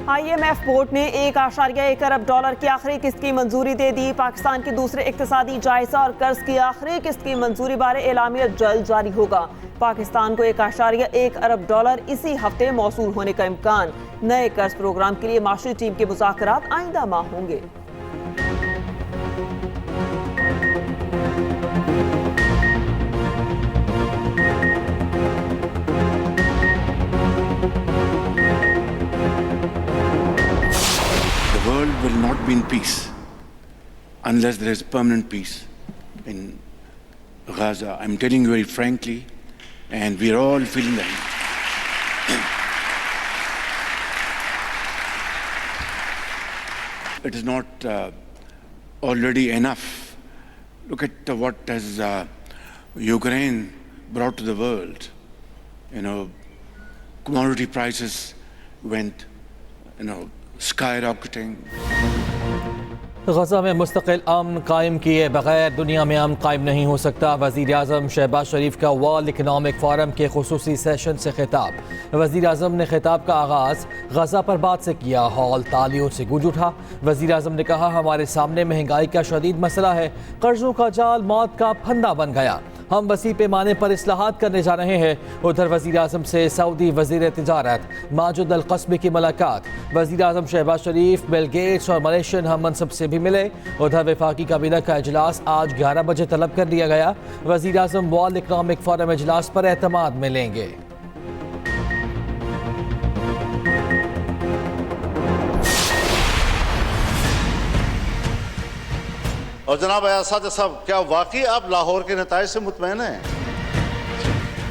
IMF board ने $1.1 अरब की आखिरी किस्त की मंजूरी दे दी। पाकिस्तान के दूसरे इक्तिसादी जायजा और कर्ज की आखिरी किस्त की मंजूरी बारे एलामिया जल्द जारी होगा। पाकिस्तान को $1.1 अरब इसी हफ्ते मौसूल होने का इम्कान। नए कर्ज प्रोग्राम के लिए माशरी टीम के मुज़ाकरात आइंदा माह होंगे। The world will not be in peace unless there is permanent peace in Gaza. I'm telling you very frankly, and we're all feeling the heat. It is not already enough. Look at what has Ukraine brought to the world. Commodity prices went, skyrocketing. गज़ा में मुस्तकिल अमन कायम किए बगैर दुनिया में अमन कायम नहीं हो सकता। वज़ीर आज़म शहबाज शरीफ का वर्ल्ड इकनॉमिक फोरम के खुसूसी सेशन से खिताब। वज़ीर आज़म ने खिताब का आगाज़ गज़ा पर बात से किया। हॉल तालियों से गूंज उठा। वज़ीर आज़म ने कहा, हमारे सामने महंगाई का शदीद मसला है, कर्जों का जाल मौत का फंदा बन गया, हम वसी पैमाने पर इस्लाहात करने जा रहे हैं। उधर वज़ीर आज़म से सऊदी वज़ीर तिजारत माजिद अल क़स्मी की मुलाकात। वज़ीर आज़म शहबाज शरीफ बिल गेट्स और मलेशियन हम मनसब से भी मिले। उधर वफाकी काबीना का इजलास आज 11 बजे तलब कर लिया गया। वज़ीर आज़म वर्ल्ड इकनॉमिक फोरम इजलास पर एतमाद मिलेंगे। और जनाब अयासाद साहब, क्या वाकई आप लाहौर के नताइज से मुतमैन हैं?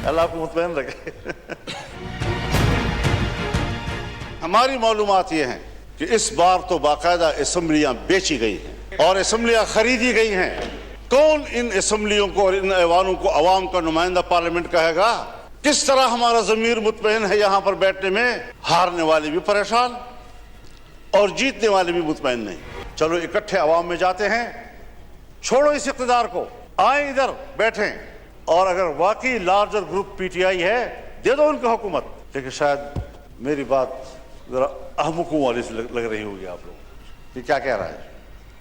अल्लाह आपको मुतमैन रखे। हमारी मालूमात ये हैं कि इस बार तो बाकायदा असम्बलियां बेची गई हैं और असम्बलियां खरीदी गई हैं। कौन इन असम्बलियों को और इन ऐवानों को अवाम का नुमाइंदा पार्लियामेंट कहेगा? किस तरह हमारा ज़मीर मुतमैन है यहाँ पर बैठने में? हारने वाले भी परेशान और जीतने वाले भी मुतमैन नहीं। चलो इकट्ठे अवाम में जाते हैं, छोड़ो इस इक़्तिदार को, आए इधर बैठें और अगर वाकई लार्जर ग्रुप PTI है, दे दो उनको हुकूमत। लेकिन शायद मेरी बात जरा अहमकुओं वाली से लग रही होगी आप लोग। ये क्या कह रहा है,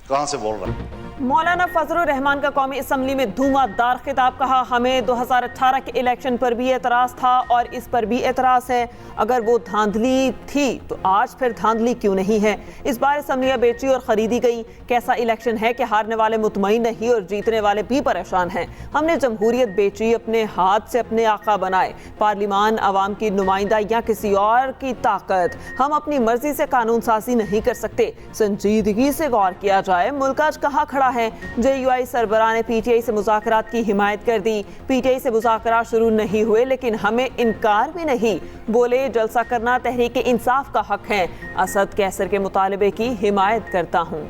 कहां से बोल रहा है? मौलाना फजलुर रहमान का कौमी असम्बली में धुआंधार खिताब। कहा, हमें 2018 के इलेक्शन पर भी एतराज़ था और इस पर भी एतराज़ है। अगर वो धांधली थी तो आज फिर धांधली क्यों नहीं है? इस बार असम्बलियाँ बेची और ख़रीदी गई। कैसा इलेक्शन है कि हारने वाले मुतमईन नहीं और जीतने वाले भी परेशान हैं। हमने जमहूरियत बेची, अपने हाथ से अपने आका बनाए। पार्लिमान आवाम की नुमाइंदा या किसी और की ताकत। हम अपनी मर्जी से कानून साजी नहीं कर सकते। संजीदगी से गौर किया जाए, मुल्क आज कहाँ खड़ा है? JUI सरबराह ने PTI से मुज़ाकरात की हिमायत कर दी। PTI से मुज़ाकरात शुरू नहीं हुए लेकिन हमें इनकार भी नहीं। बोले, जलसा करना तहरीक इंसाफ का हक है। असद कैसर के मुतालबे की हिमायत करता हूँ।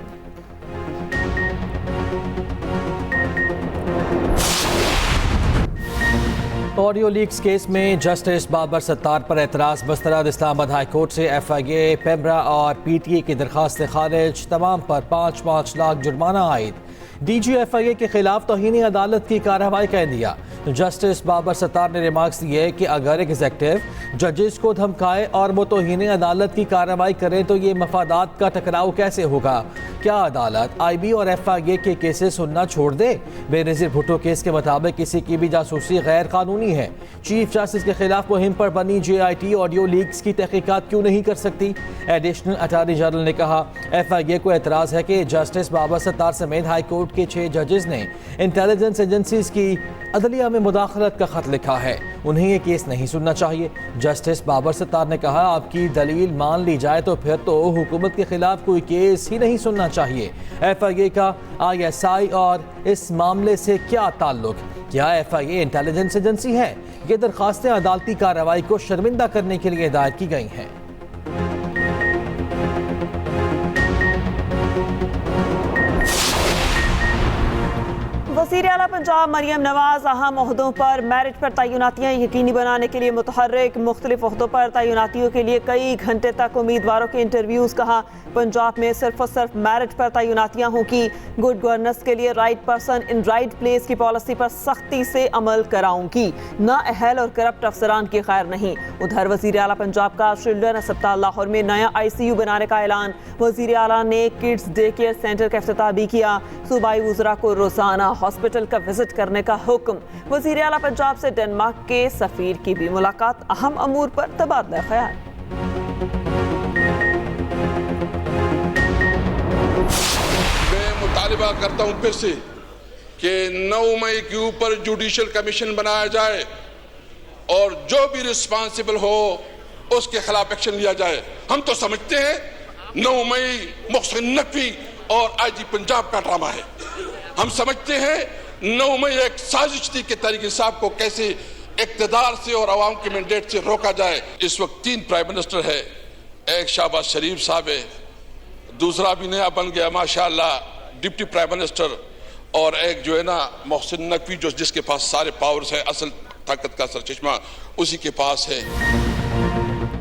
ऑडियो लीक्स केस में जस्टिस बाबर सत्तार पर एतराज़ मुस्तरद। इस्लामाबाद हाई कोर्ट से FIA, पेमरा और PTA की दरख्वास्त खारिज। तमाम पर 5-5 लाख जुर्माना आयद। DG FIA के खिलाफ तौहीन अदालत की कार्रवाई कर दिया। जस्टिस बाबर सत्तार ने रिमार्क्स दिए कि अगर एग्जेक्टिव जजेस को धमकाए और वो तौहीन अदालत की कार्रवाई करें तो ये मफादात का टकराव कैसे होगा? क्या अदालत IB और FIA के केसेस सुनना छोड़ दे? बेनज़ीर भुट्टो केस के मुताबिक किसी की भी जासूसी गैर कानूनी है। चीफ जस्टिस के खिलाफ मुहिम पर बनी JIT ऑडियो लीक्स की तहकीकात क्यों नहीं कर सकती? एडिशनल अटॉर्नी जनरल ने कहा, FIA को एतराज़ है कि जस्टिस बाबर सत्तार समेत हाई कोर्ट के 6 जजेस ने इंटेलिजेंस एजेंसीज की अदलिया में मुदाखलत का खत लिखा है। उन्हें ये केस नहीं सुनना चाहिए। जस्टिस बाबर सत्तार ने कहा, आपकी दलील मान ली जाए तो फिर तो हुकूमत के खिलाफ कोई केस ही नहीं सुनना चाहिए। FIA का ISI और इस मामले से क्या ताल्लुक? क्या FIA इंटेलिजेंस एजेंसी है? ये दरखास्तें अदालती कार्रवाई को शर्मिंदा करने के लिए दायर की गई हैं। वज़ीर आला पंजाब मरियम नवाज अहम ओहदों पर मेरिट पर तैनातियाँ यकीनी बनाने के लिए मुतहर्रिक मुख्तलिफ ओहदों पर तैनातियों के लिए कई घंटे तक उम्मीदवारों के इंटरव्यूज़। कहा पंजाब में सिर्फ और सिर्फ मेरिट पर तैनातियाँ होंगी। गुड गवर्नेंस के लिए right person in right place की पॉलिसी पर सख्ती से अमल कराऊंगी। ना अहल और करप्ट अफसरान की खैर नहीं। उधर वज़ीर आला पंजाब का चिल्ड्रन अस्पताल लाहौर में नया ICU बनाने का ऐलान। वज़ीर आला ने किड्स डे केयर सेंटर का इफ्तिताह भी किया। सूबाई वज़रा को रोजाना हॉस्पिटल का विजिट करने का हुक्म। वज़ीर आला पंजाब से डेनमार्क के सफीर की भी मुलाकात। अहम अमूर पर तबादला ख्याल। मैं मुतालिबा करता हूं फिर से कि 9 मई के ऊपर जुडिशल कमीशन बनाया जाए और जो भी रिस्पांसिबल हो उसके खिलाफ एक्शन लिया जाए। हम तो समझते हैं 9 मई मोहसिन नकवी और IG पंजाब का ड्रामा है। हम समझते हैं 9 मई एक साजिश थी कि तहरीक इंसाफ को कैसे इक़्तिदार से और अवाम के मैंडेट से रोका जाए। इस वक्त 3 प्राइम मिनिस्टर है, एक शहबाज शरीफ साहब है, दूसरा भी नया बन गया माशाअल्लाह डिप्टी प्राइम मिनिस्टर, और एक जो है ना मोहसिन नकवी जो जिसके पास सारे पावर्स है, असल ताकत का सरचश्मा उसी के पास है।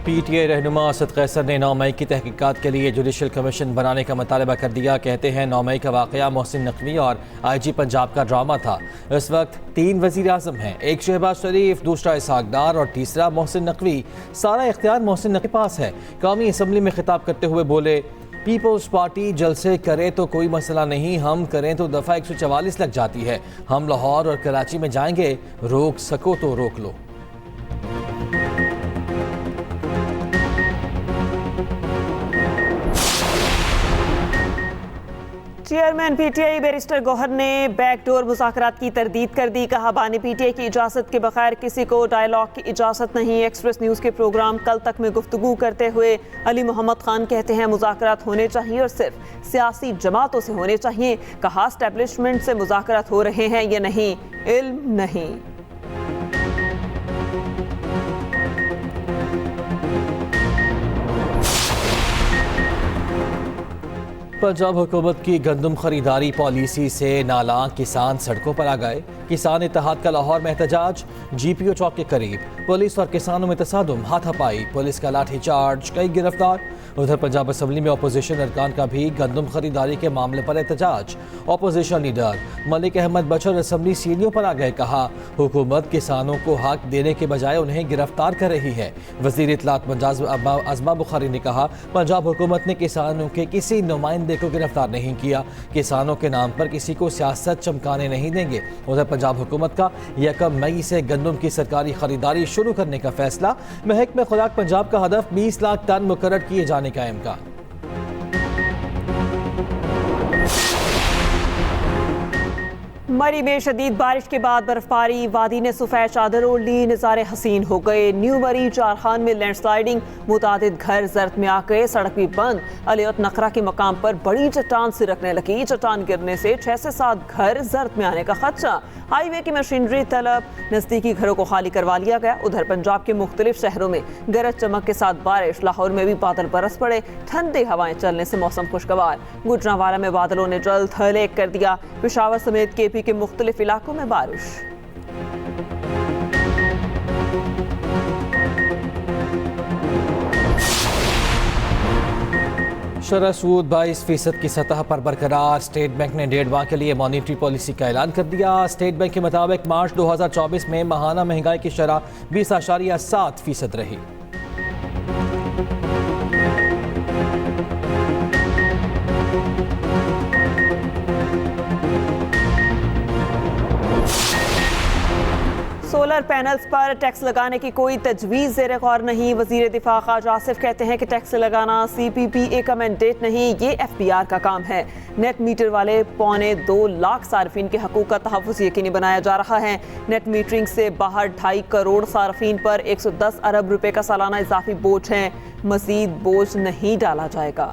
PTA रहनुमा असद कैसर ने 9 मई की तहकीकात के लिए जुडिशल कमीशन बनाने का मुतालबा कर दिया। कहते हैं 9 मई का वाक़या मोहसिन नकवी और IG पंजाब का ड्रामा था। इस वक्त 3 वज़ीर आज़म हैं, एक शहबाज शरीफ, दूसरा इसहाक डार और तीसरा मोहसिन नकवी। सारा इख्तियार मोहसिन नकवी के पास है। कौमी असम्बली में खिताब करते हुए बोले, पीपल्स पार्टी जलसे करे तो कोई मसला नहीं, हम करें तो दफ़ा 144 लग जाती है। हम लाहौर और कराची में जाएंगे, रोक सको तो रोक लो। चेयरमैन PTI बैरिस्टर गौहर ने बैकडोर मुज़ाकरात की तरदीद कर दी। कहा बानी PTI की इजाज़त के बगैर किसी को डायलॉग की इजाज़त नहीं। एक्सप्रेस न्यूज़ के प्रोग्राम कल तक में गुफ्तगू करते हुए अली मोहम्मद खान कहते हैं मुज़ाकरात होने चाहिए और सिर्फ सियासी जमातों से होने चाहिए। कहा एस्टेब्लिशमेंट से मुज़ाकरात हो रहे हैं या नहीं, इल्म नहीं। पंजाब हुकूमत की गंदम खरीदारी पॉलिसी से नालां किसान सड़कों पर आ गए। किसान इत्तेहाद का लाहौर में एहतजाज। GPO चौक के करीब पुलिस और किसानों में तसादुम, हाथापाई, पुलिस का लाठीचार्ज, कई गिरफ्तार। उधर पंजाब असम्बली में अपोजिशन अरकान का भी गंदम खरीदारी के मामले पर एहतजाज। अपोजिशन लीडर मलिक अहमद बशर असम्बली सीढ़ियों पर आ गए। कहा हुकूमत किसानों को हक देने के बजाय उन्हें गिरफ्तार कर रही है। वज़ीर इत्तलात पंजाब अज़मा बुखारी ने कहा पंजाब हुकूमत ने किसानों के किसी नुमाइंदे को गिरफ्तार नहीं किया। किसानों के नाम पर किसी को सियासत चमकाने नहीं देंगे। उधर पंजाब हुकूमत का 1 मई से गंदम की सरकारी खरीदारी शुरू करने का फैसला। महकमे खुराक पंजाब का हदफ 20 लाख टन मुकर्रर किए जाने का इम्कान। मरी में शदीद बारिश के बाद बर्फबारी, वादी ने सफ़ेद चादर ओढ़ ली, नज़ारे हसीन हो गए। न्यू मरी चारखान में लैंडस्लाइडिंग, मुतादिद घर जर्द में आ गए, सड़क भी बंद। अलियत नखरा के मकाम पर बड़ी चट्टान सिरकने लगी। चट्टान गिरने से 6 से 7 घर जर्द में आने का खदशा। हाईवे की मशीनरी तलब, नज़दीकी घरों को खाली करवा लिया गया। उधर पंजाब के मुख्तलिफ शहरों में गरज चमक के साथ बारिश। लाहौर में भी बादल बरस पड़े, ठंडी हवाएं चलने से मौसम खुशगवार। गुजरांवाला में बादलों ने जल्द हलेक कर दिया। पेशावर समेत KP के मुख्तलिफ इलाकों में बारिश। शरह सूद 22% की सतह पर बरकरार। स्टेट बैंक ने 1.5 माह के लिए मॉनिटरी पॉलिसी का ऐलान कर दिया। स्टेट बैंक के मुताबिक मार्च 2024 में माहाना महंगाई की शरह 20.7% रही। सोलर पैनल्स पर टैक्स लगाने की कोई तजवीज़ ज़ेरे गौर नहीं। वज़ीर दिफा ख्वाजा आसिफ कहते हैं कि टैक्स लगाना CPPA का मैंडेट नहीं, ये FPR का काम है। नेट मीटर वाले 2.25 लाख सार्फिन के हकूक़ का तहफ़्फ़ुज़ यकीनी बनाया जा रहा है। नेट मीटरिंग से बाहर 2.5 करोड़ सार्फिन पर 110 अरब रुपए का सालाना इजाफी बोझ है। मज़ीद बोझ नहीं डाला जाएगा।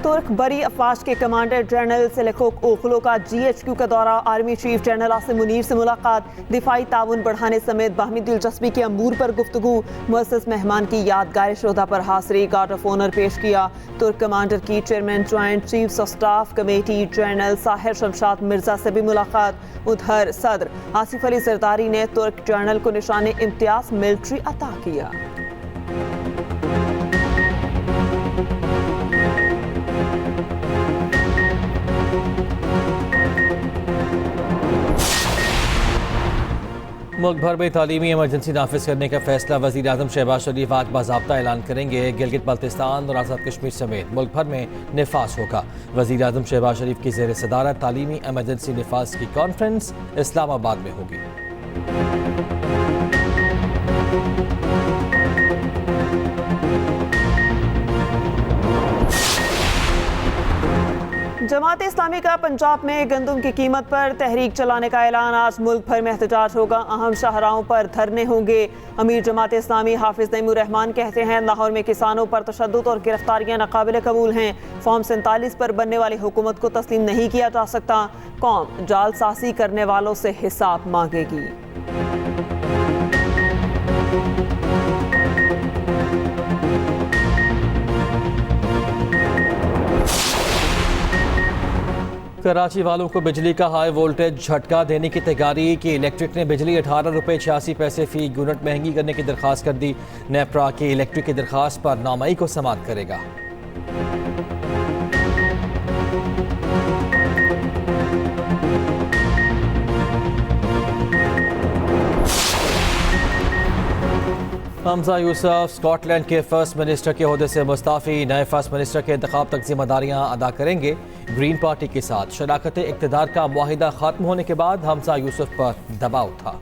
तुर्क बरी अफवाज के कमांडर जनरल सिलेखोक ओखलो का GHQ का दौरा, army chief general Asim Munir से मुलाकात, दिफाई ताउन बढ़ाने समेत बाहमी दिलचस्पी के अमूर पर गुफ्तगू, मुअस्सस मेहमान की यादगार शोधा पर हाजिरी, गार्ड ऑफ ऑनर पेश किया। तुर्क कमांडर की chairman joint chiefs of staff committee general Sahir Shamshad Mirza से भी मुलाकात। उधर सदर आसिफ अली जरदारी ने तुर्क जनरल को निशाने इम्तियाज मिलिट्री अता किया। मुल्क भर में तालीमी इमरजेंसी नाफिज करने का फैसला, वज़ीर आज़म शहबाज शरीफ आज बाज़ाब्ता ऐलान करेंगे। गिलगित बल्तिस्तान और आज़ाद कश्मीर समेत मुल्क भर में निफास होगा। वज़ीर आज़म शहबाज शरीफ की ज़ेर सदारत तालीमी इमरजेंसी निफास की कॉन्फ्रेंस इस्लामाबाद में होगी। जमात इस्लामी का पंजाब में गंदम की कीमत पर तहरीक चलाने का ऐलान, आज मुल्क भर में एहतजाज होगा, अहम शाहराहों पर धरने होंगे। अमीर जमात इस्लामी हाफिज नईमुर रहमान कहते हैं लाहौर में किसानों पर तशद्दुद और गिरफ्तारियां नाकाबिले कबूल हैं। फॉर्म 47 पर बनने वाली हुकूमत को तस्लीम नहीं किया जा सकता, कौम जालसाजी करने वालों से हिसाब मांगेगी। कराची वालों को बिजली का हाई वोल्टेज झटका देने की तैयारी की। इलेक्ट्रिक ने बिजली 18 रुपये 86 पैसे फी यूनिट महंगी करने की दरख्वास्त कर दी। नेपरा की इलेक्ट्रिक की दरख्वास्त पर 9 मई को समाअत करेगा। हमजा यूसुफ स्कॉटलैंड के फर्स्ट मिनिस्टर के ओहदे से मुस्ताफ़ी, नए फर्स्ट मिनिस्टर के इंतखाब तक जिम्मेदारियां अदा करेंगे। ग्रीन पार्टी के साथ शराकत इक़्तिदार का मुआहिदा खत्म होने के बाद हमजा यूसुफ पर दबाव था।